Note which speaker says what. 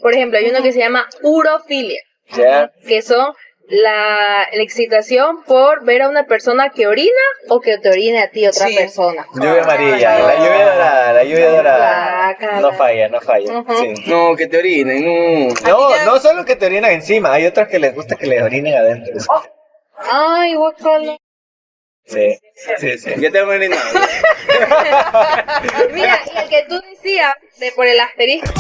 Speaker 1: por ejemplo, hay uno que se llama urofilia,
Speaker 2: Ya.
Speaker 1: que son la excitación por ver a una persona que orina o que te orine a ti otra persona.
Speaker 2: Lluvia amarilla, la lluvia dorada, la lluvia dorada.
Speaker 1: Guácala.
Speaker 2: No falla, no falla.
Speaker 1: Ujú.
Speaker 2: Sí.
Speaker 3: No, que te orinen, no.
Speaker 2: No, no solo que te orinan encima, hay otros que les gusta que les orinen adentro.
Speaker 1: Ay, guácala.
Speaker 2: Sí, sí, sí.
Speaker 3: Ya te han orinado.
Speaker 1: Mira, y el que tú decías de por el asterisco.